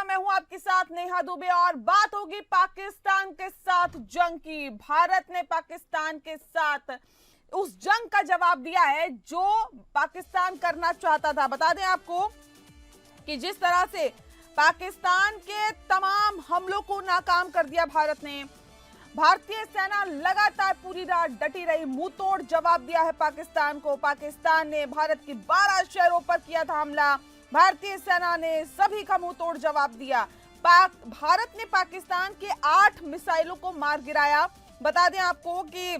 Welcome. मैं हूं आपके साथ नेहा दुबे और बात होगी पाकिस्तान के साथ जंग की। भारत ने पाकिस्तान के साथ उस जंग का जवाब दिया है जो पाकिस्तान करना चाहता था। बता दें आपको कि जिस तरह से पाकिस्तान के तमाम हमलों को नाकाम कर दिया भारत ने, भारतीय सेना लगातार पूरी रात डटी रही, मुंह तोड़ जवाब दिया है पाकिस्तान को। पाकिस्तान ने भारत की 12 शहरों पर किया था हमला, भारतीय सेना ने सभी का मुंह तोड़ जवाब दिया। भारत ने पाकिस्तान के 8 मिसाइलों को मार गिराया। बता दें आपको कि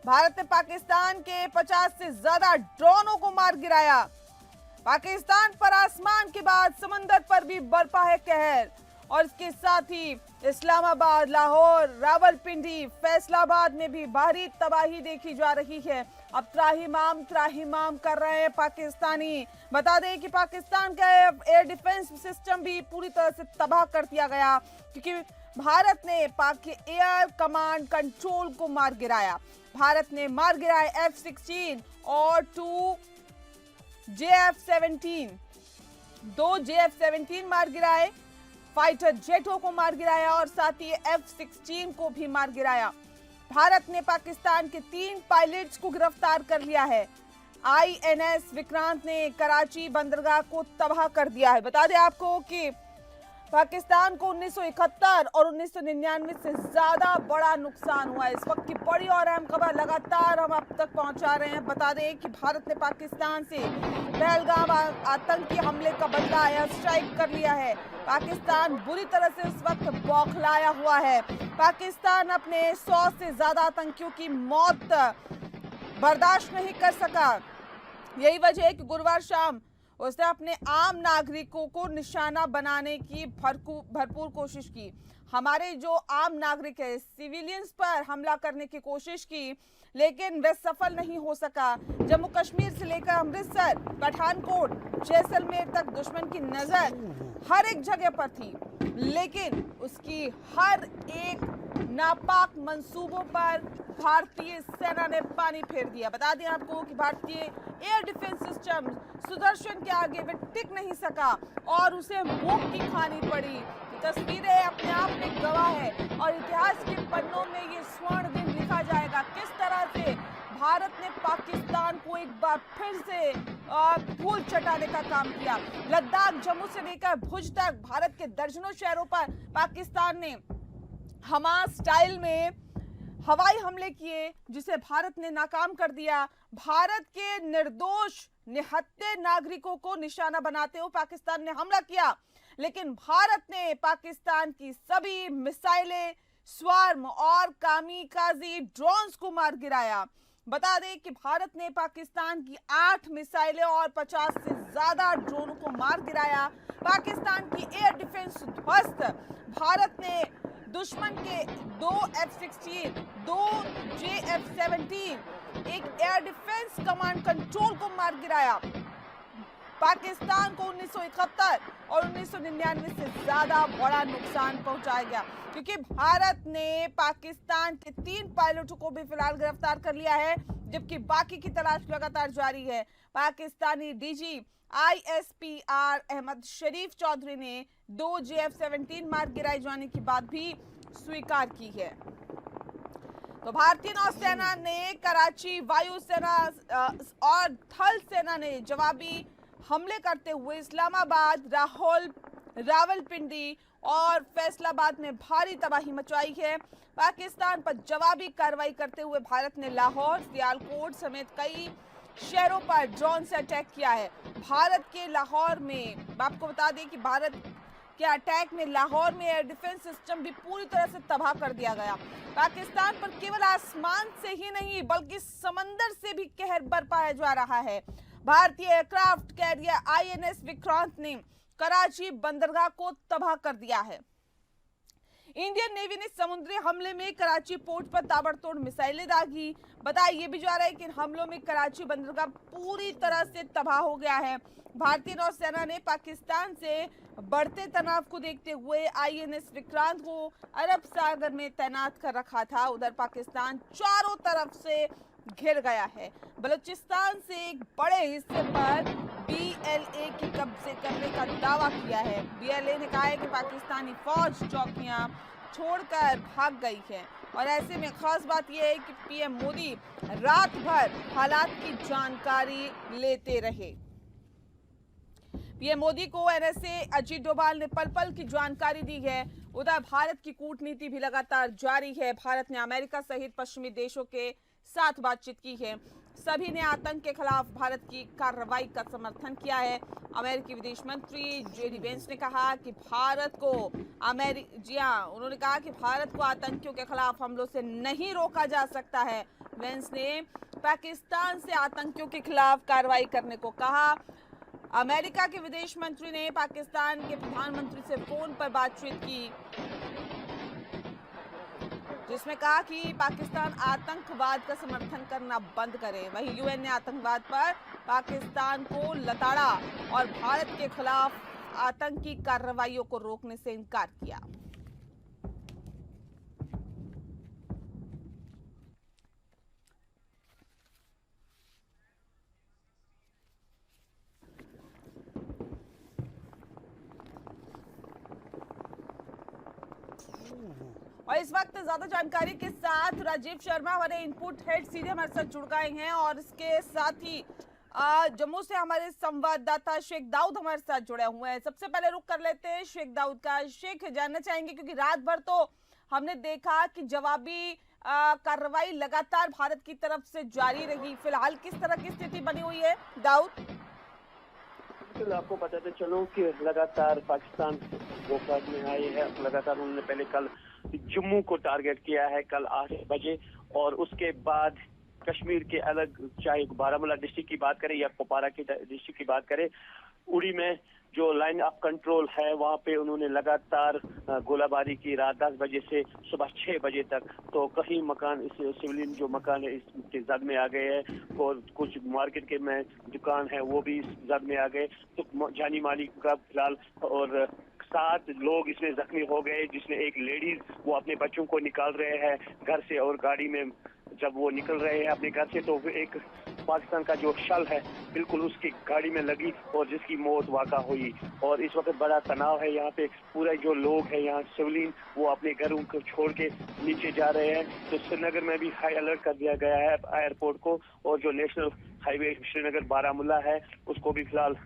भारत ने पाकिस्तान के 50 से ज्यादा ड्रोनों को मार गिराया। पाकिस्तान पर आसमान के बाद समंदर पर भी बरपा है कहर। और इसके साथ ही इस्लामाबाद, लाहौर, रावलपिंडी, फैसलाबाद में भी भारी तबाही देखी जा रही है। अब त्राहिमाम कर रहे हैं पाकिस्तानी। बता दें कि पाकिस्तान का एयर डिफेंस सिस्टम भी पूरी तरह से तबाह कर दिया गया, क्योंकि भारत ने पाक के एयर कमांड कंट्रोल को मार गिराया। भारत ने मार गिराए F-16 और 2 JF-17, 2 JF-17 मार गिराए, फाइटर जेटों को मार गिराया और साथ ही F-16 को भी मार गिराया। भारत ने पाकिस्तान के 3 पायलट्स को गिरफ्तार कर लिया है। INS विक्रांत ने कराची बंदरगाह को तबाह कर दिया है। बता दें आपको कि पाकिस्तान को 1971 और 1999 से ज्यादा बड़ा नुकसान हुआ है। इस वक्त की बड़ी और अहम खबर लगातार हम आप तक पहुंचा रहे हैं। बता दें कि भारत ने पाकिस्तान से पहलगाम आतंकी हमले का बदला एयर स्ट्राइक कर लिया है। पाकिस्तान बुरी तरह से इस वक्त बौखलाया हुआ है। पाकिस्तान अपने 100 से ज्यादा आतंकियों की मौत बर्दाश्त नहीं कर सका। यही वजह है कि गुरुवार शाम उसने अपने आम नागरिकों को निशाना बनाने की भरपूर कोशिश की। हमारे जो आम नागरिक है, सिविलियंस पर हमला करने की कोशिश की, लेकिन वह सफल नहीं हो सका। जम्मू कश्मीर से लेकर अमृतसर, पठानकोट, जैसलमेर तक दुश्मन की नजर हर एक जगह पर थी, लेकिन उसकी हर एक नापाक मंसूबों पर भारतीय सेना ने पानी फेर दिया। बता दें आपको कि भारतीय एयर डिफेंस सिस्टम सुदर्शन के आगे वे टिक नहीं सका और उसे मुंह की खानी पड़ी। तस्वीरें अपने आप में गवाह है और इतिहास के पन्नों में ये स्वर्ण दिन लिखा जाएगा किस तरह से भारत ने पाकिस्तान को एक बार फिर से धूल चटाने का काम किया। लद्दाख, जम्मू से लेकर भुज तक भारत के दर्जनों शहरों पर पाकिस्तान ने हमास स्टाइल में हवाई हमले किए, जिसे भारत ने नाकाम कर दिया। भारत के निर्दोष निहत्थे नागरिकों को निशाना बनाते हुए पाकिस्तान ने हमला किया, लेकिन भारत ने पाकिस्तान की सभी मिसाइलें, स्वार्म और कामिकाजी ड्रोन्स को मार गिराया। बता दें कि भारत ने पाकिस्तान की 8 मिसाइलें और 50 से ज्यादा ड्रोनों को मार गिराया। पाकिस्तान की एयर डिफेंस ध्वस्त। भारत ने दुश्मन के 2 F-16, 2 JF-17, एक एयर डिफेंस कमांड कंट्रोल को मार गिराया। पाकिस्तान को 1971 और 1999 से ज्यादा बड़ा नुकसान पहुंचाया गया, क्योंकि भारत ने पाकिस्तान के 3 पायलटों को भी फिलहाल गिरफ्तार कर लिया है, जबकि बाकी की तलाश लगातार जारी है। पाकिस्तानी DG ISPR अहमद शरीफ चौधरी ने 2 JF-17 मार गिराए जाने की बात भी स्वीकार की है। तो भारतीय नौसेना ने कराची, वायुसेना और थल सेना ने जवाबी हमले करते हुए इस्लामाबाद, रावलपिंडी और फैसलाबाद में भारी तबाही मचाई है। पाकिस्तान पर जवाबी कार्रवाई करते हुए भारत ने लाहौर, सियालकोट समेत कई शहरों पर ड्रोन से अटैक किया है। भारत के लाहौर में आपको बता दें कि भारत के अटैक में लाहौर में एयर डिफेंस सिस्टम भी पूरी तरह से तबाह कर दिया गया। पाकिस्तान पर केवल आसमान से ही नहीं बल्कि समंदर से भी कहर बरपाया जा रहा है। भारतीय एयरक्राफ्ट कैरियर INS विक्रांत ने कराची बंदरगाह को तबाह कर दिया है। इंडियन नेवी ने समुद्री हमले में कराची पोर्ट पर ताबड़तोड़ मिसाइलें दागी। बताया ये भी जा रहा है कि इन हमलों में कराची बंदरगाह पूरी तरह से तबाह हो गया है। भारतीय नौसेना ने पाकिस्तान से बढ़ते तनाव को देखते हुए INS विक्रांत को अरब सागर में तैनात कर रखा था। उधर पाकिस्तान चारों तरफ से घिर गया है। बलूचिस्तान से एक बड़े हिस्से पर BLA की कब्जे करने का दावा किया है। BLA ने कहा है कि पाकिस्तानी फौज चौकियां छोड़कर भाग गई है और ऐसे में खास बात यह है कि PM मोदी रात भर हालात की जानकारी लेते रहे। PM मोदी को NSA अजीत डोभाल ने पल पल की जानकारी दी है। उधर भारत की कूटनीति भी लगातार जारी है। भारत ने अमेरिका सहित पश्चिमी देशों के साथ बातचीत की है। सभी ने आतंक के खिलाफ भारत की कार्रवाई का समर्थन किया है। अमेरिकी विदेश मंत्री JD वेंस ने कहा कि उन्होंने कहा कि भारत को आतंकियों के खिलाफ हमलों से नहीं रोका जा सकता है। वेंस ने पाकिस्तान से आतंकियों के खिलाफ कार्रवाई करने को कहा। अमेरिका के विदेश मंत्री ने पाकिस्तान के प्रधानमंत्री से फोन पर बातचीत की, जिसमें कहा कि पाकिस्तान आतंकवाद का समर्थन करना बंद करे। वहीं UN ने आतंकवाद पर पाकिस्तान को लताड़ा और भारत के खिलाफ आतंकी कार्रवाइयों को रोकने से इनकार किया। और इस वक्त ज्यादा जानकारी के साथ राजीव शर्मा हमारे इनपुट हेड सीधे हमारे साथ जुड़ गए हैं और इसके साथ ही जम्मू से हमारे संवाददाता शेख दाऊद हमारे साथ जुड़े हुए हैं। सबसे पहले रुक कर लेते हैं शेख दाऊद का। शेख, जानना चाहेंगे क्योंकि रात भर तो हमने देखा कि जवाबी कार्रवाई लगातार भारत की तरफ से जारी रही, फिलहाल किस तरह की स्थिति बनी हुई है दाऊद? आपको बताते चलो कि लगातार पाकिस्तान गोफाद में आई है। लगातार उन्होंने पहले कल जम्मू को टारगेट किया है कल 8 बजे, और उसके बाद कश्मीर के अलग, चाहे बारामूला डिस्ट्रिक्ट की बात करें या कुपवारा की डिस्ट्रिक्ट की बात करें, उड़ी में जो लाइन ऑफ कंट्रोल है वहां पे उन्होंने लगातार गोलाबारी की रात 10 बजे से सुबह 6 बजे तक। तो कई मकान, इस सिविलियन जो मकान है इसके जद में आ गए हैं और कुछ मार्केट के में दुकान है वो भी जद में आ गए। तो जानी माली का फिलहाल, और 7 लोग इसमें जख्मी हो गए, जिसमें एक लेडीज वो अपने बच्चों को निकाल रहे हैं घर से, और गाड़ी में जब वो निकल रहे हैं अपने घर से तो एक पाकिस्तान का जो शल है बिल्कुल उसकी गाड़ी में लगी और जिसकी मौत वाक़ा हुई। और इस वक्त बड़ा तनाव है यहाँ पे। पूरे जो लोग हैं यहाँ सिविलियन वो अपने घरों को छोड़ के नीचे जा रहे हैं। तो श्रीनगर में भी हाई अलर्ट कर दिया गया है एयरपोर्ट को, और जो नेशनल हाईवे श्रीनगर बारामूला है उसको भी फिलहाल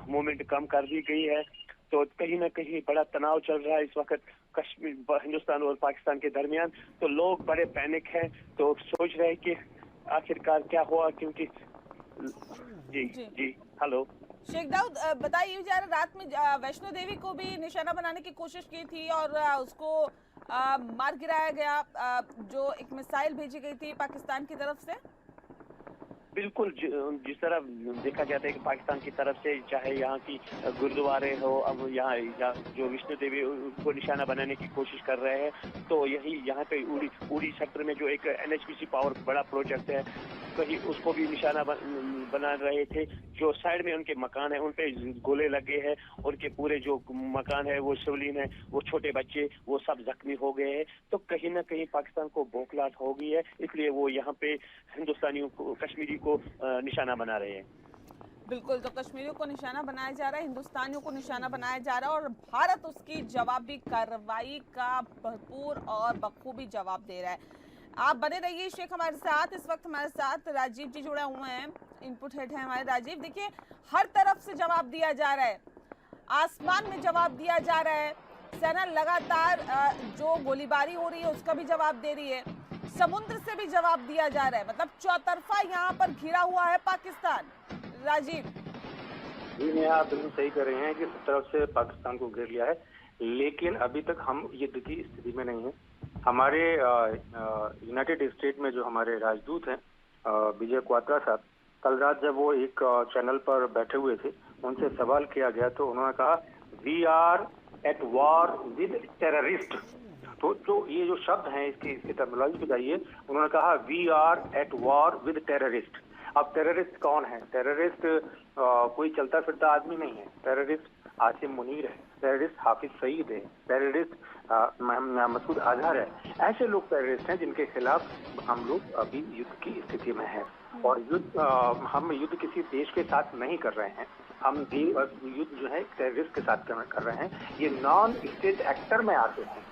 मूवमेंट कम कर दी गई है। तो कहीं ना कहीं बड़ा तनाव चल रहा है इस वक्त कश्मीर, हिंदुस्तान और पाकिस्तान के दरमियान। तो लोग बड़े पैनिक हैं, तो सोच रहे हैं कि आखिरकार क्या हुआ, क्योंकि जी हेलो शेख दाऊद, बताइए जा रहा रात में वैष्णो देवी को भी निशाना बनाने की कोशिश की थी और उसको मार गिराया गया, जो एक मिसाइल भेजी गई थी पाकिस्तान की तरफ से। बिल्कुल, जिस तरह देखा जाता है कि पाकिस्तान की तरफ से चाहे यहाँ की गुरुद्वारे हो, अब यहाँ जो वैष्णो देवी को निशाना बनाने की कोशिश कर रहे हैं। तो यही यहाँ पे उड़ी सेक्टर में जो एक NHPC पावर बड़ा प्रोजेक्ट है, कहीं उसको भी निशाना बना रहे थे। जो साइड में उनके मकान है उन पे गोले लगे हैं, उनके पूरे जो मकान है वो सिविलियन है, वो छोटे बच्चे वो सब जख्मी हो गए हैं। तो कहीं ना कहीं पाकिस्तान को बौखलाहट हो गई है, इसलिए वो यहाँ पे हिंदुस्तानियों को, कश्मीरी को निशाना बना रहे हैं। बिल्कुल, तो कश्मीरियों को निशाना बनाया जा रहा है, हिंदुस्तानियों को निशाना बनाया जा रहा है और भारत उसकी जवाबी कार्रवाई का भरपूर और बखूबी जवाब दे रहा है। आप बने रहिए शेख हमारे साथ। इस वक्त हमारे साथ राजीव जी जुड़े हुए हैं, इनपुट हेड है हमारे राजीव। देखिए, हर तरफ से जवाब दिया जा रहा है, आसमान में जवाब दिया जा रहा है, सेना लगातार जो गोलीबारी हो रही है उसका भी जवाब दे रही है, समुद्र से भी जवाब दिया जा रहा है। मतलब चौतरफा यहाँ पर घिरा हुआ है पाकिस्तान। राजीव जी, नेहा आप बिल्कुल सही कर रहे हैं कि सब तरफ से पाकिस्तान को घेर लिया है, लेकिन अभी तक हम युद्ध की स्थिति में नहीं है। हमारे यूनाइटेड स्टेट में जो हमारे राजदूत हैं विजय क्वात्रा साहब, कल रात जब वो एक चैनल पर बैठे हुए थे, उनसे सवाल किया गया तो उन्होंने कहा we are at war with terrorist. तो ये जो शब्द हैं इसकी टर्मिनोलॉजी बताइए। उन्होंने कहा we are at war with terrorist. अब टेररिस्ट कौन है? टेररिस्ट कोई चलता फिरता आदमी नहीं है, टेररिस्ट आसिम मुनीर है। टेररिस्ट हाफिज सईद है, टेररिस्ट मसूद अजहर है, ऐसे लोग टेररिस्ट हैं जिनके खिलाफ हम लोग अभी युद्ध की स्थिति में हैं। और हम युद्ध किसी देश के साथ नहीं कर रहे हैं, हम युद्ध जो है टेररिस्ट के साथ कर रहे हैं। ये नॉन स्टेट एक्टर में आते हैं,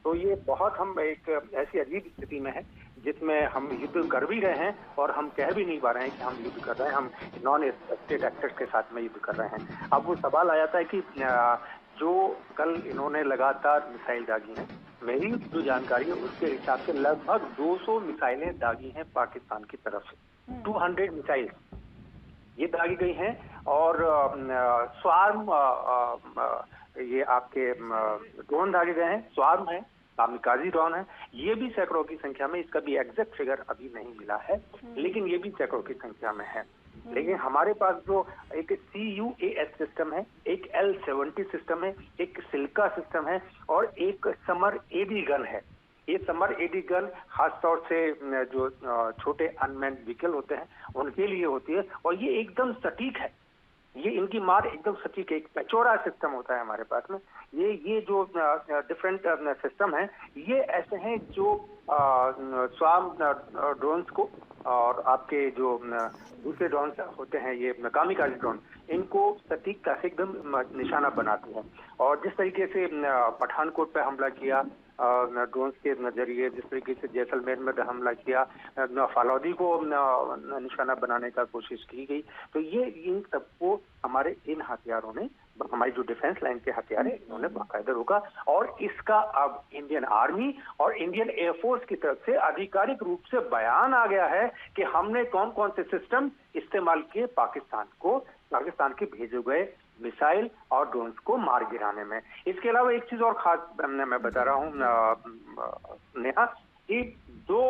तो ये बहुत हम एक ऐसी अजीब स्थिति में है जिसमें हम युद्ध कर भी रहे हैं और हम कह भी नहीं पा रहे हैं कि हम युद्ध कर रहे हैं, हम नॉन स्टेट एक्टर्स के साथ में युद्ध कर रहे हैं। अब वो सवाल आ जाता है कि जो कल इन्होंने लगातार मिसाइल दागी हैं, मेरी जो जानकारी है उसके हिसाब से लगभग 200 मिसाइलें दागी हैं पाकिस्तान की तरफ से, 200 मिसाइल ये दागी गई हैं। और स्वार्म ये आपके ड्रोन दागे गए हैं, स्वार्म है, कामिकाजी ड्रोन है, ये भी सैकड़ों की संख्या में, इसका भी एग्जैक्ट फिगर अभी नहीं मिला है, लेकिन ये भी सैकड़ों की संख्या में है। लेकिन हमारे पास जो एक CUAS सिस्टम है, एक L-70 सिस्टम है, एक सिल्का सिस्टम है और एक समर AD गन है। ये समर AD गन खासतौर से जो छोटे अनमैन्ड व्हीकल होते हैं उनके लिए होती है और ये एकदम सटीक है, ये इनकी मार एकदम सटीक है। एक पेचोरा सिस्टम होता है हमारे पास में। ये जो डिफरेंट सिस्टम है ये ऐसे हैं जो स्वार्म ड्रोन्स को और आपके जो दूसरे ड्रोन होते हैं ये कामिकाजी ड्रोन, इनको सटीकता से एकदम निशाना बनाते हैं। और जिस तरीके से पठानकोट पे हमला किया ड्रोन्स के नजरिए, जिस तरीके से जैसलमेर में हमला किया, फालौदी को निशाना बनाने का कोशिश की गई, तो ये इन सबको हमारे इन हथियारों ने, हमारी जो डिफेंस लाइन के हथियार है इन्होंने बाकायदा रोका। और इसका अब इंडियन आर्मी और इंडियन एयरफोर्स की तरफ से आधिकारिक रूप से बयान आ गया है कि हमने कौन कौन से सिस्टम इस्तेमाल किए पाकिस्तान के भेजे गए मिसाइल और ड्रोन्स को मार गिराने में। इसके अलावा एक चीज और खास मैं बता रहा हूँ नेहा, कि 2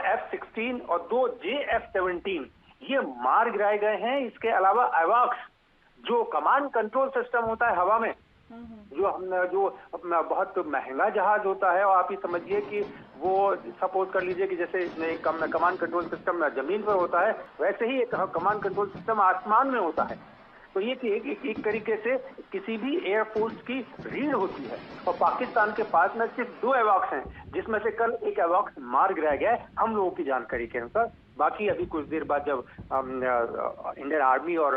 F-16 और 2 JF-17 ये मार गिराए गए हैं। इसके अलावा एवॉक्स जो कमांड कंट्रोल सिस्टम होता है हवा में, जो बहुत महंगा जहाज होता है, और आप ये समझिए कि वो सपोज कर लीजिए कि जैसे कमांड कंट्रोल सिस्टम जमीन पर होता है, वैसे ही एक कमांड कंट्रोल सिस्टम आसमान में होता है। तो ये एक तरीके से किसी भी एयरफोर्स की रीढ़ होती है। और पाकिस्तान के पास में सिर्फ 2 एवॉक्स हैं, जिसमें से कल एक एवॉक्स मार गिराया गया है हम लोगों की जानकारी के अनुसार। बाकी अभी कुछ देर बाद जब इंडियन आर्मी और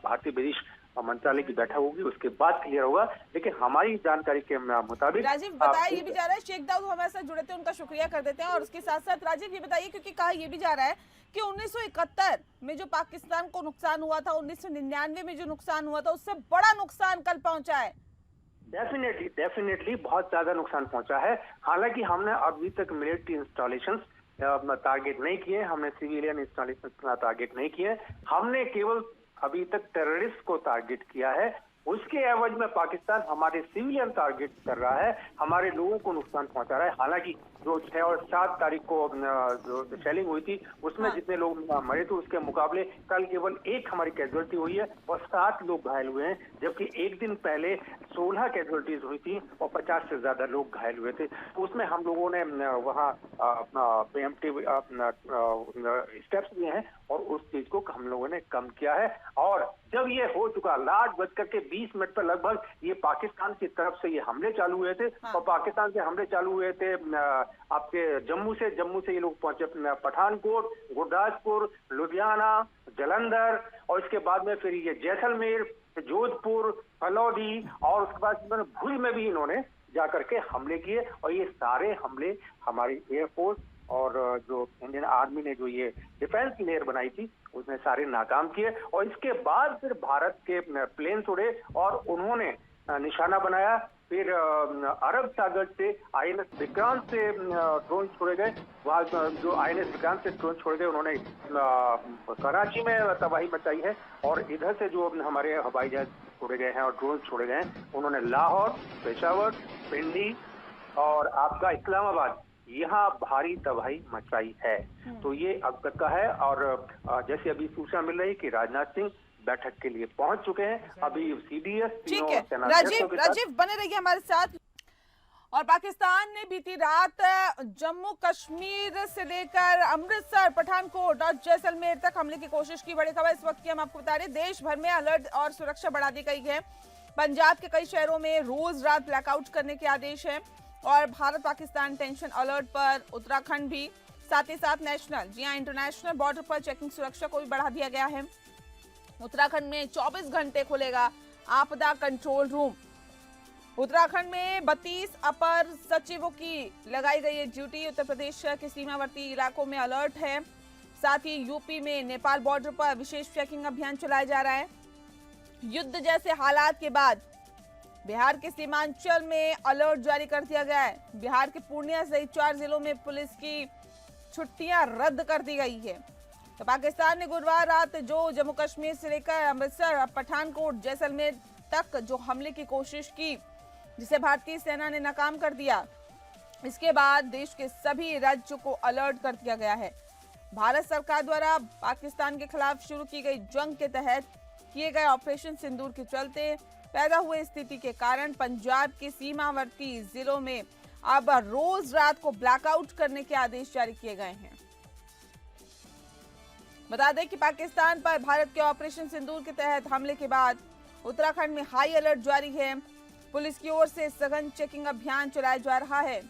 भारतीय विदेश मंत्रालय की बैठक होगी उसके बाद क्लियर होगा, लेकिन हमारी जानकारी के मुताबिक राजीव बताया ये भी जा रहा है, शेख दाऊद हमारे साथ जुड़े थे, उनका शुक्रिया कर देते हैं। और उसके साथ साथ राजीव ये बताइए, क्योंकि कहा ये भी जा रहा है कि 1971 में जो पाकिस्तान को नुकसान हुआ था, 1999 में जो नुकसान हुआ था, उससे बड़ा नुकसान कल पहुंचा है। डेफिनेटली बहुत ज्यादा नुकसान पहुंचा है। हालांकि हमने अभी तक मिलिट्री इंस्टॉलेशंस टारगेट नहीं किए, हमने सिविलियन इंस्टॉलेशन टारगेट नहीं किए, हमने केवल अभी तक टेररिस्ट को टारगेट किया है। उसके एवज में पाकिस्तान हमारे सिविलियन टारगेट कर रहा है, हमारे लोगों को नुकसान पहुंचा रहा है। हालांकि जो 6 और 7 तारीख को जो शेलिंग हुई थी उसमें जितने लोग मरे थे उसके मुकाबले कल केवल 1 हमारी कैजुअलिटी हुई है और 7 लोग घायल हुए हैं, जबकि एक दिन पहले 16 कैजुअलिटीज हुई थी और 50 से ज्यादा लोग घायल हुए थे। तो उसमें हम लोगों ने वहाँ प्रीएम्प्टिव स्टेप्स लिए हैं और उस चीज को हम लोगों ने कम किया है। और जब ये हो चुका 8:20 पर लगभग ये पाकिस्तान की तरफ से ये हमले चालू हुए थे और पाकिस्तान से हमले चालू हुए थे आपके जम्मू से ये लोग पहुंचे पठानकोट, गुरदासपुर, लुधियाना, जलंधर और इसके बाद में फिर ये जैसलमेर, जोधपुर, फलौदी और उसके बाद भुज में भी इन्होंने जाकर के हमले किए। और ये सारे हमले हमारी एयरफोर्स और जो इंडियन आर्मी ने जो ये डिफेंस लेयर बनाई थी उसने सारे नाकाम किए। और इसके बाद फिर भारत के प्लेन्स उड़े और उन्होंने निशाना बनाया। फिर अरब सागर से INS विक्रांत से ड्रोन छोड़े गए, वहाँ जो INS विक्रांत से ड्रोन छोड़े गए उन्होंने कराची में तबाही मचाई है। और इधर से जो हमारे हवाई जहाज छोड़े गए हैं और ड्रोन छोड़े गए हैं उन्होंने लाहौर, पेशावर, पिंडी और आपका इस्लामाबाद यहाँ भारी तबाही मचाई है। तो ये अब तक का है। और जैसे अभी सूचना मिल रही कि राजनाथ सिंह बैठक के लिए पहुंच चुके हैं। अभी CDS ठीक है राजीव बने रहिए हमारे साथ। और पाकिस्तान ने बीती रात जम्मू कश्मीर से लेकर अमृतसर, पठानकोट और जैसलमेर तक हमले की कोशिश की। बड़ी खबर इस वक्त की हम आपको बता रहे हैं, देश भर में अलर्ट और सुरक्षा बढ़ा दी गई है। पंजाब के कई शहरों में रोज रात ब्लैकआउट करने के आदेश है और भारत पाकिस्तान टेंशन अलर्ट पर, उत्तराखंड भी, साथ ही साथ नेशनल, जी हाँ, इंटरनेशनल बॉर्डर पर चेकिंग सुरक्षा को भी बढ़ा दिया गया है। उत्तराखंड में 24 घंटे खुलेगा आपदा कंट्रोल रूम। उत्तराखंड में 32 अपर सचिवों की लगाई गई है ड्यूटी। उत्तर प्रदेश के सीमावर्ती इलाकों में अलर्ट है। साथ ही यूपी में नेपाल बॉर्डर पर विशेष चेकिंग अभियान चलाया जा रहा है। युद्ध जैसे हालात के बाद बिहार के सीमांचल में अलर्ट जारी कर दिया गया है। बिहार के पूर्णिया सहित 4 जिलों में पुलिस की छुट्टियां रद्द कर दी गई है। तो पाकिस्तान ने गुरुवार रात जो जम्मू कश्मीर से लेकर अमृतसर, पठानकोट, जैसलमेर तक जो हमले की कोशिश की, जिसे भारतीय सेना ने नाकाम कर दिया, इसके बाद देश के सभी राज्यों को अलर्ट कर दिया गया है। भारत सरकार द्वारा पाकिस्तान के खिलाफ शुरू की गई जंग के तहत किए गए ऑपरेशन सिंदूर के चलते पैदा हुए स्थिति के कारण पंजाब के सीमावर्ती जिलों में अब रोज रात को ब्लैकआउट करने के आदेश जारी किए गए हैं। बता दें कि पाकिस्तान पर भारत के ऑपरेशन सिंदूर के तहत हमले के बाद उत्तराखंड में हाई अलर्ट जारी है। पुलिस की ओर से सघन चेकिंग अभियान चलाया जा रहा है।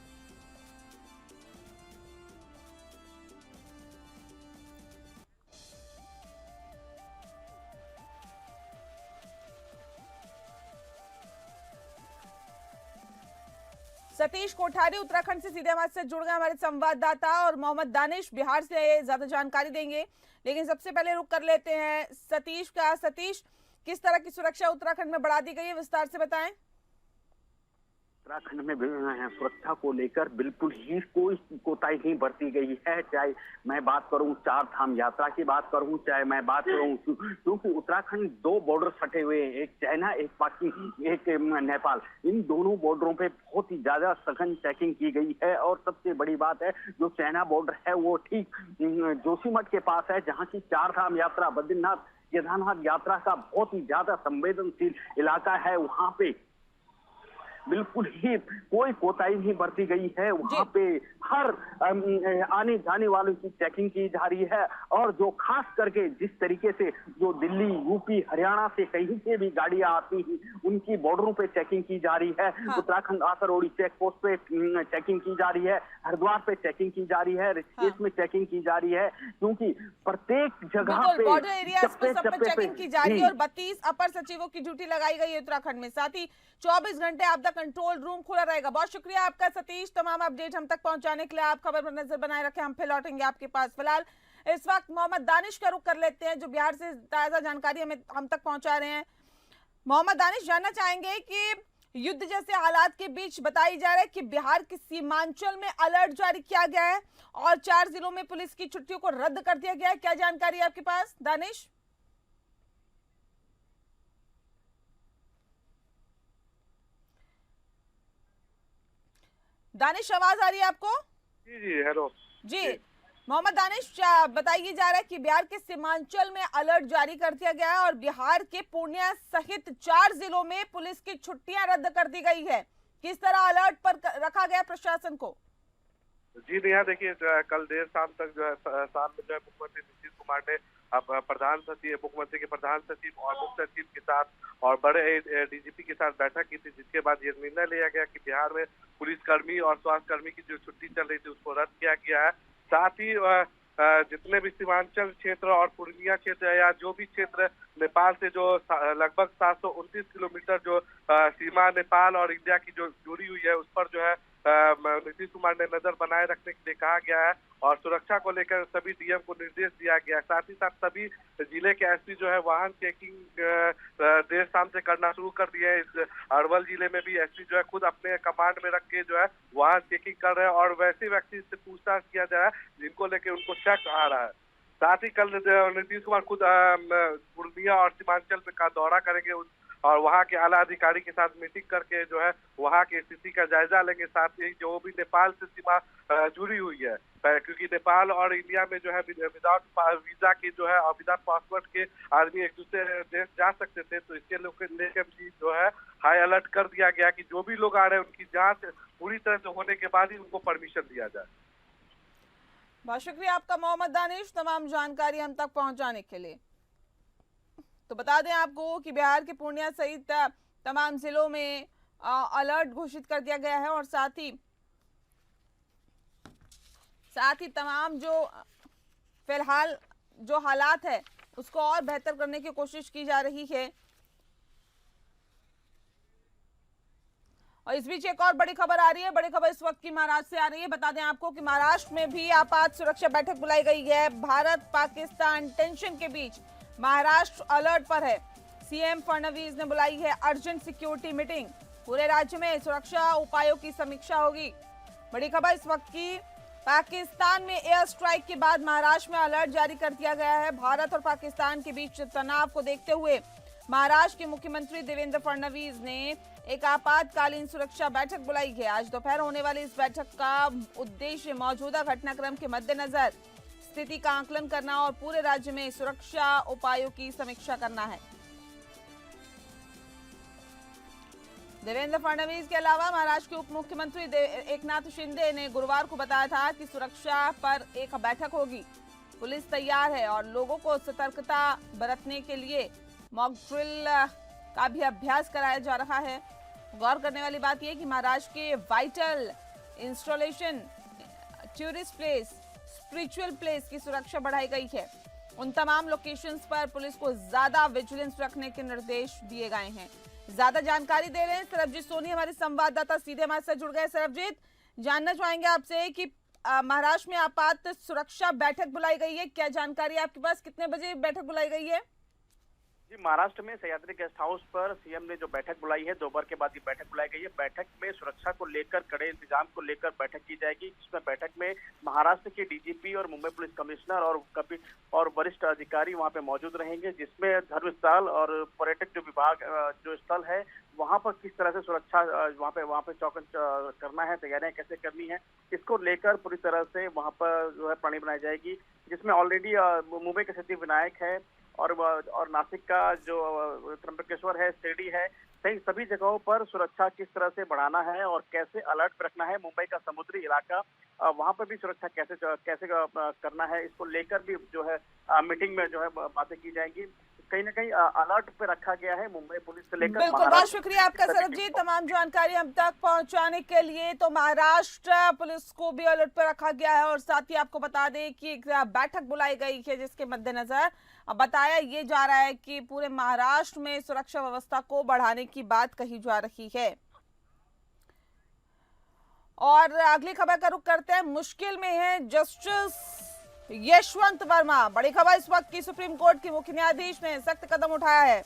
सतीश कोठारी उत्तराखंड से सीधे हमारे साथ जुड़ गए, हमारे संवाददाता, और मोहम्मद दानिश बिहार से ज्यादा जानकारी देंगे। लेकिन सबसे पहले रुक कर लेते हैं सतीश का। सतीश, किस तरह की सुरक्षा उत्तराखंड में बढ़ा दी गई है, विस्तार से बताएं। उत्तराखंड में सुरक्षा को लेकर बिल्कुल ही कोई कोताही नहीं बरती गई है। चाहे मैं बात करूं चार धाम यात्रा की बात करूं, चाहे मैं बात करूं, क्योंकि उत्तराखंड 2 बॉर्डर सटे हुए हैं, एक चाइना, एक पाकिस्तान, एक नेपाल। इन दोनों बॉर्डरों पे बहुत ही ज्यादा सघन चेकिंग की गई है। और सबसे बड़ी बात है, जो चाइना बॉर्डर है वो ठीक जोशीमठ के पास है, जहाँ की 4 धाम यात्रा, बद्रीनाथ, केदारनाथ यात्रा का बहुत ही ज्यादा संवेदनशील इलाका है। वहाँ पे बिल्कुल ही कोई कोताही नहीं बरती गई है। वहाँ पे हर आने जाने वालों की चेकिंग की जा रही है। और जो खास करके जिस तरीके से जो दिल्ली, यूपी, हरियाणा से कहीं से भी गाड़ियां आती हैं, उनकी बॉर्डरों पे चेकिंग की जा रही है। हाँ। उत्तराखंड आसरोड़ी चेक पोस्ट पे चेकिंग की जा रही है, हरिद्वार पे चेकिंग की जा रही है, ऋषिकेश में चेकिंग की जा रही है, क्योंकि प्रत्येक जगह पे बॉर्डर एरिया सब पर चेकिंग की जा रही है। और 32 अपर सचिवों की ड्यूटी लगाई गई है उत्तराखंड में। साथ ही 24 घंटे आपदा कंट्रोल रूम खुला रहेगा। बहुत शुक्रिया आपका सतीश, तमाम अपडेट हम तक पहुंचाने के लिए। आप खबर पर नजर बनाए रखें, हम फिर लौटेंगे आपके पास। फिलहाल इस वक्त मोहम्मद दानिश का रुख कर लेते हैं, जो बिहार से ताजा जानकारी हम तक पहुंचा रहे हैं। मोहम्मद दानिश, जानना चाहेंगे कि युद्ध जैसे हालात के बीच बताई जा रहा है कि बिहार के सीमांचल में अलर्ट जारी किया गया है और 4 जिलों में पुलिस की छुट्टियों को रद्द कर दिया गया है। क्या जानकारी है आपके पास दानिश? दानिश, आवाज आ रही है आपको? जी हेलो जी मोहम्मद दानिश, बताइए जा रहा है कि बिहार के सीमांचल में अलर्ट जारी कर दिया गया है और बिहार के पूर्णिया सहित 4 जिलों में पुलिस की छुट्टियां रद्द कर दी गई है। किस तरह अलर्ट पर रखा गया प्रशासन को? जी नेहा, देखिए कल देर शाम तक जो है शाम में जो है मुख्यमंत्री नीतीश कुमार ने प्रधान सचिव, मुख्यमंत्री के प्रधान सचिव और मुख्य सचिव के साथ और बड़े डीजीपी के साथ बैठक की थी, जिसके बाद ये निर्णय लिया गया कि बिहार में पुलिसकर्मी और स्वास्थ्य की जो छुट्टी चल रही थी उसको रद्द किया गया है। साथ ही जितने भी सीमांचल क्षेत्र और पूर्णिया क्षेत्र या जो भी क्षेत्र नेपाल से जो लगभग 729 किलोमीटर जो सीमा नेपाल और इंडिया की जो जुड़ी हुई है, उस पर जो है नीतीश कुमार ने नजर बनाए रखने के लिए कहा गया है और सुरक्षा को लेकर सभी डीएम को निर्देश दिया गया है। साथ ही साथ सभी जिले के एसपी जो है वाहन चेकिंग देर शाम से करना शुरू कर दिए हैं। इस अरवल जिले में भी एसपी जो है खुद अपने कमांड में रख के जो है वाहन चेकिंग कर रहे हैं और वैसे व्यक्ति से पूछताछ किया जा रहा है जिनको लेकर उनको शक आ रहा है। साथ ही कल नीतीश कुमार खुद पूर्णिया और सीमांचल का दौरा करेंगे। और वहाँ के आला अधिकारी के साथ मीटिंग करके जो है वहाँ की स्थिति का जायजा लेंगे। साथ ही जो भी नेपाल से सीमा जुड़ी हुई है, क्योंकि नेपाल और इंडिया में जो है विदाउट वीजा के जो है और विदाउट पासपोर्ट के आदमी एक दूसरे देश जा सकते थे, तो इसके लेकर भी जो है हाई अलर्ट कर दिया गया कि जो भी लोग आ रहे हैं उनकी जांच पूरी तरह से होने के बाद ही उनको परमिशन दिया जाए। बहुत शुक्रिया आपका मोहम्मद दानिश, तमाम जानकारी हम तक पहुंचाने के लिए। तो बता दें आपको कि बिहार के पूर्णिया सहित तमाम जिलों में अलर्ट घोषित कर दिया गया है और साथ ही तमाम जो फिलहाल जो हालात है उसको और बेहतर करने की कोशिश की जा रही है। और इस बीच एक और बड़ी खबर आ रही है। बड़ी खबर इस वक्त की महाराष्ट्र से आ रही है। बता दें आपको कि महाराष्ट्र में भी आपात सुरक्षा बैठक बुलाई गई है। भारत पाकिस्तान टेंशन के बीच महाराष्ट्र अलर्ट पर है। सीएम फडणवीस ने बुलाई है अर्जेंट सिक्योरिटी मीटिंग। पूरे राज्य में सुरक्षा उपायों की समीक्षा होगी। बड़ी खबर इस वक्त की, पाकिस्तान में एयर स्ट्राइक के बाद महाराष्ट्र में अलर्ट जारी कर दिया गया है। भारत और पाकिस्तान के बीच तनाव को देखते हुए महाराष्ट्र के मुख्यमंत्री देवेंद्र फडणवीस ने एक आपातकालीन सुरक्षा बैठक बुलाई है। आज दोपहर होने वाली इस बैठक का उद्देश्य मौजूदा घटनाक्रम के मद्देनजर स्थिति का आकलन करना और पूरे राज्य में सुरक्षा उपायों की समीक्षा करना है। देवेंद्र फडणवीस के अलावा महाराष्ट्र के उप मुख्यमंत्री एकनाथ शिंदे ने गुरुवार को बताया था कि सुरक्षा पर एक बैठक होगी। पुलिस तैयार है और लोगों को सतर्कता बरतने के लिए मॉक ड्रिल का भी अभ्यास कराया जा रहा है। गौर करने वाली बात यह कि महाराष्ट्र के vital installation, tourist place, spiritual place की सुरक्षा बढ़ाई गई है। उन तमाम लोकेशंस पर पुलिस को ज्यादा विजिलेंस रखने के निर्देश दिए गए हैं। ज्यादा जानकारी दे रहे हैं सरबजीत सोनी, हमारे संवाददाता सीधे हमारे साथ जुड़ गए। सरबजीत, जानना चाहेंगे आपसे कि महाराष्ट्र में आपात सुरक्षा बैठक बुलाई गई है, क्या जानकारी है आपके पास? कितने बजे बैठक बुलाई गई है? जी, महाराष्ट्र में सह्याद्री गेस्ट हाउस पर सीएम ने जो बैठक बुलाई है, दोपहर के बाद ये बैठक बुलाई गई है। बैठक में सुरक्षा को लेकर, कड़े इंतजाम को लेकर बैठक की जाएगी। इसमें बैठक में महाराष्ट्र के डीजीपी और मुंबई पुलिस कमिश्नर और वरिष्ठ अधिकारी वहां पे मौजूद रहेंगे, जिसमें धर्मस्थल और पर्यटक जो विभाग जो स्थल है वहां पर किस तरह से सुरक्षा वहां पे चौकस करना है, तैयारियां कैसे करनी है, इसको लेकर पूरी तरह से वहां पर जो है प्रणाली बनाई जाएगी। जिसमें ऑलरेडी मुंबई के सिद्धिविनायक है और नासिक का जो त्र्यंबकेश्वर है, शिरडी है, सभी जगहों पर सुरक्षा किस तरह से बढ़ाना है और कैसे अलर्ट पे रखना है। मुंबई का समुद्री इलाका, वहां पर भी सुरक्षा कैसे करना है, इसको लेकर भी जो है मीटिंग में जो है बातें की जाएंगी। कहीं ना कहीं अलर्ट पे रखा गया है मुंबई पुलिस से लेकर। बिल्कुल, बहुत शुक्रिया आपका सरबजीत, तमाम जानकारी हम तक पहुंचाने के लिए। तो महाराष्ट्र पुलिस को भी अलर्ट पे रखा गया है और साथ ही आपको बता दें कि एक बैठक बुलाई गई है जिसके मद्देनजर बताया ये जा रहा है कि पूरे महाराष्ट्र में सुरक्षा व्यवस्था को बढ़ाने की बात कही जा रही है। और अगली खबर का रुख करते हैं। मुश्किल में है जस्टिस यशवंत वर्मा। बड़ी खबर इस वक्त की, सुप्रीम कोर्ट की मुख्य न्यायाधीश ने सख्त कदम उठाया है।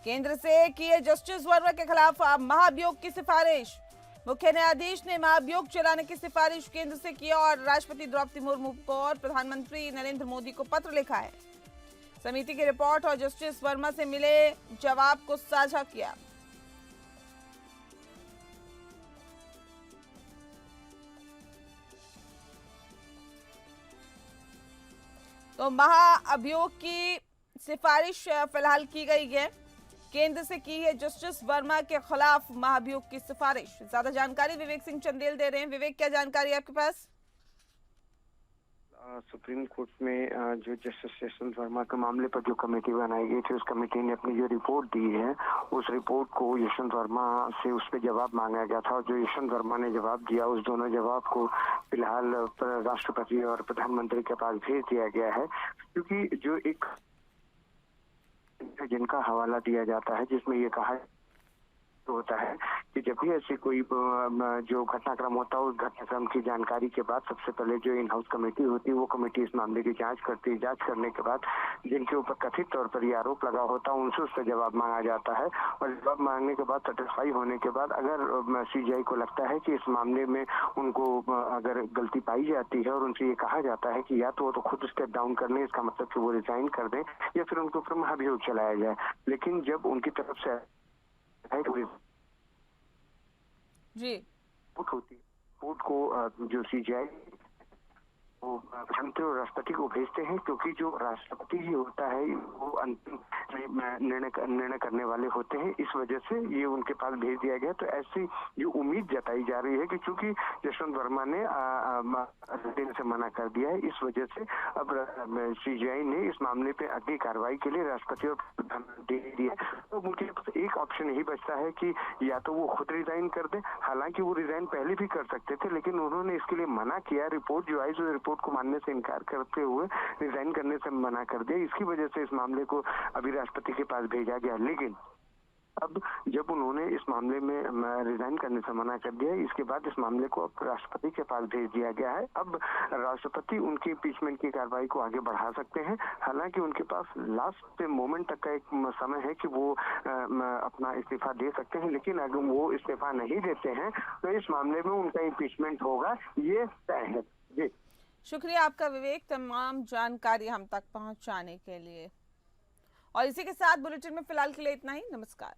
केंद्र से किए जस्टिस वर्मा के खिलाफ महाभियोग की सिफारिश। मुख्य न्यायाधीश ने महाभियोग चलाने की सिफारिश केंद्र से की और राष्ट्रपति द्रौपदी मुर्मू को और प्रधानमंत्री नरेंद्र मोदी को पत्र लिखा है। समिति की रिपोर्ट और जस्टिस वर्मा से मिले जवाब को साझा किया। तो महाअभियोग की सिफारिश फिलहाल की गई है, केंद्र से की है जस्टिस वर्मा के खिलाफ महाअभियोग की सिफारिश। ज्यादा जानकारी विवेक सिंह चंदेल दे रहे हैं। विवेक, क्या जानकारी है आपके पास? सुप्रीम कोर्ट में जो जस्टिस यशवंत वर्मा के मामले पर जो कमेटी बनाई गई थी, उस कमेटी ने अपनी जो रिपोर्ट दी है, उस रिपोर्ट को यशवंत वर्मा से उस पर जवाब मांगा गया था और जो यशवंत वर्मा ने जवाब दिया, उस दोनों जवाब को फिलहाल राष्ट्रपति और प्रधानमंत्री के पास भेज दिया गया है। क्योंकि जो एक जिनका हवाला दिया जाता है जिसमें ये कहा होता है कि जब भी ऐसी कोई जो घटनाक्रम होता है उस घटनाक्रम की जानकारी के बाद सबसे पहले जो इन हाउस कमेटी होती है वो कमेटी इस मामले की जांच करती है। जांच करने के बाद जिनके ऊपर कथित तौर पर ये आरोप लगा होता है उनसे उसका जवाब मांगा जाता है और जवाब मांगने के बाद सेटिस्फाई होने के बाद अगर सीजीआई को लगता है कि इस मामले में उनको अगर गलती पाई जाती है और उनसे ये कहा जाता है कि या तो वो तो खुद स्टेप डाउन कर लें, इसका मतलब कि वो रिजाइन कर दें, या फिर उनके ऊपर महाभियोग चलाया जाए। लेकिन जब उनकी तरफ से जी रिपोर्ट होती है, रिपोर्ट को जो सीजीआई वो प्रधानमंत्री और राष्ट्रपति को भेजते हैं, क्योंकि जो राष्ट्रपति ही होता है वो अंतिम निर्णय करने वाले होते हैं। इस वजह से ये उनके पास भेज दिया गया। तो ऐसी जो उम्मीद जताई जा रही है कि चूंकि जसवंत वर्मा ने देने से मना कर दिया है, इस वजह से अब सीजीआई ने इस मामले पे अगली कार्रवाई के लिए राष्ट्रपति और प्रधानमंत्री दे दिया। तो उनके पास एक ऑप्शन यही बचता है कि या तो वो खुद रिजाइन कर दे। हालांकि वो रिजाइन पहले भी कर सकते थे, लेकिन उन्होंने इसके लिए मना किया। रिपोर्ट जो आई जो रिपोर्ट को मानने से इनकार करते हुए रिजाइन करने से मना कर दिया। इसकी वजह से इस मामले को अभी राष्ट्रपति के पास भेजा गया। लेकिन अब जब उन्होंने इस मामले में रिजाइन करने से मना कर दिया, इसके बाद इस मामले को अब राष्ट्रपति के पास भेज दिया गया है। अब राष्ट्रपति उनकी इम्पीचमेंट की कार्रवाई को आगे बढ़ा सकते हैं। हालांकि उनके पास लास्ट मोमेंट तक का एक समय है कि वो अपना इस्तीफा दे सकते हैं, लेकिन अगर वो इस्तीफा नहीं देते हैं तो इस मामले में उनका इम्पीचमेंट होगा, ये तय है। जी शुक्रिया आपका विवेक, तमाम जानकारी हम तक पहुंचाने के लिए। और इसी के साथ बुलेटिन में फिलहाल के लिए इतना ही। नमस्कार।